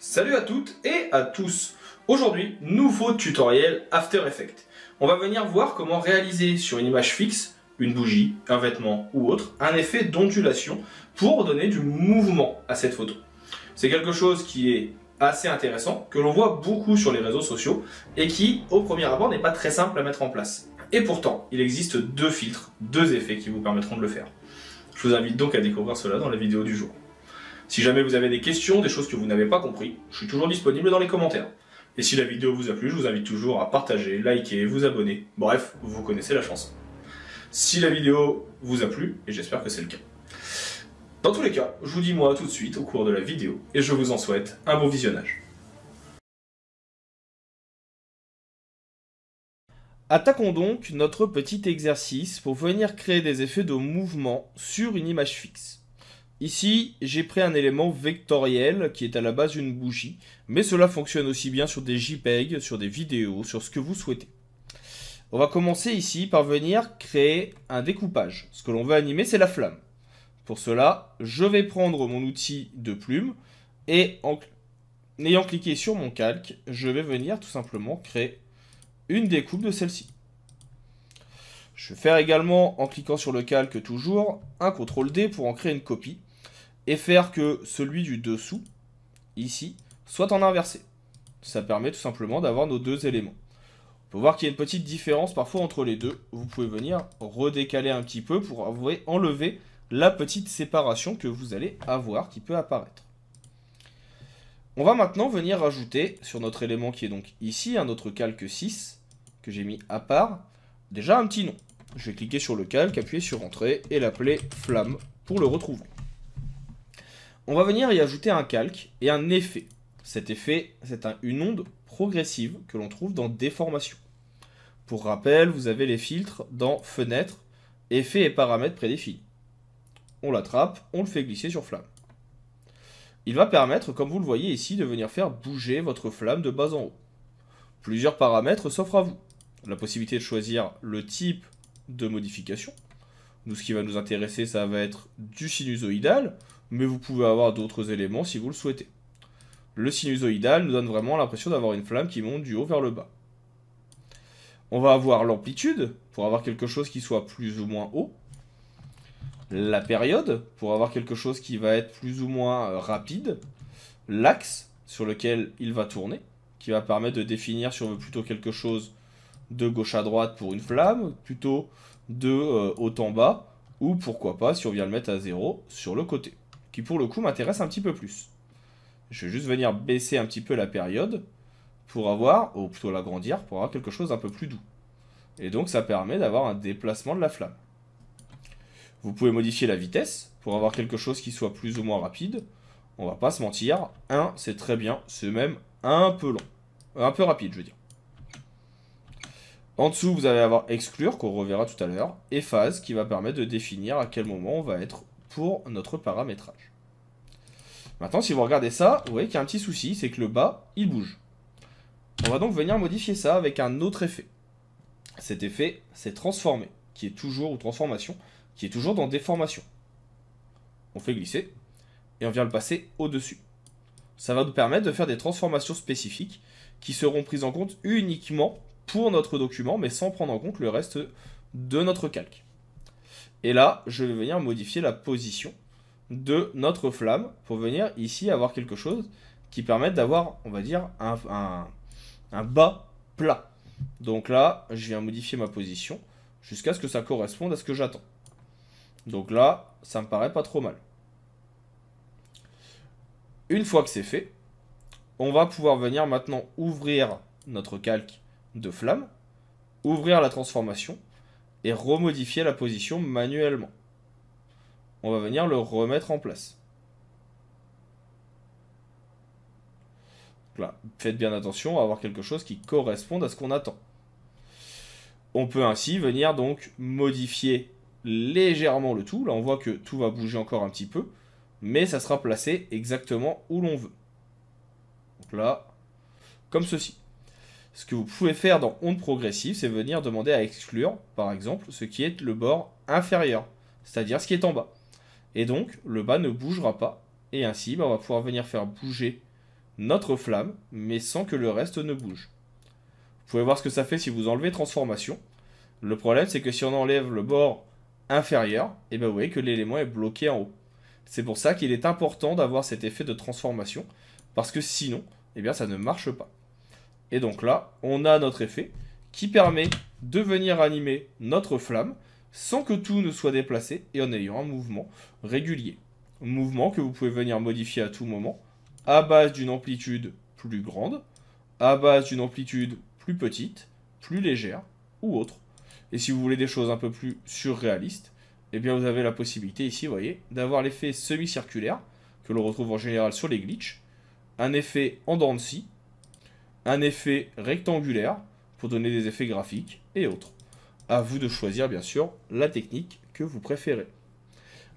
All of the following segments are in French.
Salut à toutes et à tous. Aujourd'hui, nouveau tutoriel After Effects. On va venir voir comment réaliser sur une image fixe, une bougie, un vêtement ou autre, un effet d'ondulation pour donner du mouvement à cette photo. C'est quelque chose qui est assez intéressant, que l'on voit beaucoup sur les réseaux sociaux et qui, au premier abord, n'est pas très simple à mettre en place. Et pourtant, il existe deux filtres, deux effets qui vous permettront de le faire. Je vous invite donc à découvrir cela dans la vidéo du jour. Si jamais vous avez des questions, des choses que vous n'avez pas compris, je suis toujours disponible dans les commentaires. Et si la vidéo vous a plu, je vous invite toujours à partager, liker, vous abonner. Bref, vous connaissez la chanson. Si la vidéo vous a plu, et j'espère que c'est le cas. Dans tous les cas, je vous dis moi tout de suite au cours de la vidéo, et je vous en souhaite un bon visionnage. Attaquons donc notre petit exercice pour venir créer des effets de mouvement sur une image fixe. Ici, j'ai pris un élément vectoriel qui est à la base une bougie, mais cela fonctionne aussi bien sur des JPEG, sur des vidéos, sur ce que vous souhaitez. On va commencer ici par venir créer un découpage. Ce que l'on veut animer, c'est la flamme. Pour cela, je vais prendre mon outil de plume et en ayant cliqué sur mon calque, je vais venir tout simplement créer une découpe de celle-ci. Je vais faire également, en cliquant sur le calque toujours, un CTRL-D pour en créer une copie et faire que celui du dessous, ici, soit en inversé. Ça permet tout simplement d'avoir nos deux éléments. On peut voir qu'il y a une petite différence parfois entre les deux. Vous pouvez venir redécaler un petit peu pour enlever la petite séparation que vous allez avoir qui peut apparaître. On va maintenant venir rajouter sur notre élément qui est donc ici, un autre calque 6, que j'ai mis à part, déjà un petit nom. Je vais cliquer sur le calque, appuyer sur Entrée et l'appeler Flamme pour le retrouver. On va venir y ajouter un calque et un effet. Cet effet, c'est une onde progressive que l'on trouve dans Déformation. Pour rappel, vous avez les filtres dans Fenêtre, Effets et paramètres prédéfinis. On l'attrape, on le fait glisser sur Flamme. Il va permettre, comme vous le voyez ici, de venir faire bouger votre flamme de bas en haut. Plusieurs paramètres s'offrent à vous. La possibilité de choisir le type de modification. Nous, ce qui va nous intéresser, ça va être du sinusoïdal, mais vous pouvez avoir d'autres éléments si vous le souhaitez. Le sinusoïdal nous donne vraiment l'impression d'avoir une flamme qui monte du haut vers le bas. On va avoir l'amplitude, pour avoir quelque chose qui soit plus ou moins haut. La période, pour avoir quelque chose qui va être plus ou moins rapide. L'axe, sur lequel il va tourner, qui va permettre de définir si on veut plutôt quelque chose de gauche à droite pour une flamme, plutôt de haut en bas, ou pourquoi pas si on vient le mettre à 0 sur le côté, qui pour le coup m'intéresse un petit peu plus. Je vais juste venir baisser un petit peu la période pour avoir, ou plutôt l'agrandir, pour avoir quelque chose d'un peu plus doux. Et donc ça permet d'avoir un déplacement de la flamme. Vous pouvez modifier la vitesse pour avoir quelque chose qui soit plus ou moins rapide. On va pas se mentir, 1 c'est très bien, c'est même un peu long. Un peu rapide je veux dire. En dessous, vous allez avoir exclure, qu'on reverra tout à l'heure, et phase, qui va permettre de définir à quel moment on va être pour notre paramétrage. Maintenant, si vous regardez ça, vous voyez qu'il y a un petit souci, c'est que le bas, il bouge. On va donc venir modifier ça avec un autre effet. Cet effet, c'est transformer, qui est toujours, ou transformation, qui est toujours dans déformation. On fait glisser, et on vient le passer au-dessus. Ça va nous permettre de faire des transformations spécifiques, qui seront prises en compte uniquement pour notre document, mais sans prendre en compte le reste de notre calque. Et là, je vais venir modifier la position de notre flamme pour venir ici avoir quelque chose qui permette d'avoir, on va dire, un bas plat. Donc là, je viens modifier ma position jusqu'à ce que ça corresponde à ce que j'attends. Donc là, ça me paraît pas trop mal. Une fois que c'est fait, on va pouvoir venir maintenant ouvrir notre calque de flamme, ouvrir la transformation et remodifier la position manuellement. On va venir le remettre en place. Donc là, faites bien attention à avoir quelque chose qui corresponde à ce qu'on attend. On peut ainsi venir donc modifier légèrement le tout. Là, on voit que tout va bouger encore un petit peu, mais ça sera placé exactement où l'on veut. Donc là, comme ceci. Ce que vous pouvez faire dans onde progressive, c'est venir demander à exclure, par exemple, ce qui est le bord inférieur, c'est-à-dire ce qui est en bas. Et donc, le bas ne bougera pas, et ainsi, on va pouvoir venir faire bouger notre flamme, mais sans que le reste ne bouge. Vous pouvez voir ce que ça fait si vous enlevez transformation. Le problème, c'est que si on enlève le bord inférieur, et ben vous voyez que l'élément est bloqué en haut. C'est pour ça qu'il est important d'avoir cet effet de transformation, parce que sinon, eh bien, ça ne marche pas. Et donc là, on a notre effet qui permet de venir animer notre flamme sans que tout ne soit déplacé et en ayant un mouvement régulier. Un mouvement que vous pouvez venir modifier à tout moment, à base d'une amplitude plus grande, à base d'une amplitude plus petite, plus légère ou autre. Et si vous voulez des choses un peu plus surréalistes, eh bien vous avez la possibilité ici, vous voyez, d'avoir l'effet semi-circulaire, que l'on retrouve en général sur les glitches, un effet en dents de scie, un effet rectangulaire, pour donner des effets graphiques, et autres. À vous de choisir, bien sûr, la technique que vous préférez.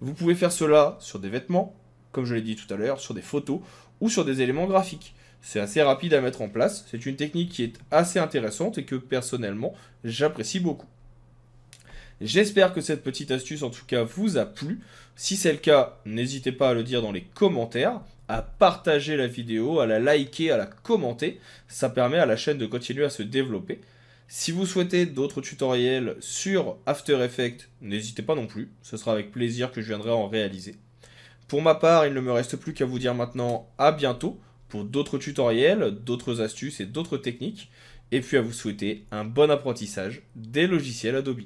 Vous pouvez faire cela sur des vêtements, comme je l'ai dit tout à l'heure, sur des photos, ou sur des éléments graphiques. C'est assez rapide à mettre en place, c'est une technique qui est assez intéressante et que personnellement, j'apprécie beaucoup. J'espère que cette petite astuce en tout cas vous a plu. Si c'est le cas, n'hésitez pas à le dire dans les commentaires, à partager la vidéo, à la liker, à la commenter. Ça permet à la chaîne de continuer à se développer. Si vous souhaitez d'autres tutoriels sur After Effects, n'hésitez pas non plus. Ce sera avec plaisir que je viendrai en réaliser. Pour ma part, il ne me reste plus qu'à vous dire maintenant à bientôt pour d'autres tutoriels, d'autres astuces et d'autres techniques. Et puis à vous souhaiter un bon apprentissage des logiciels Adobe.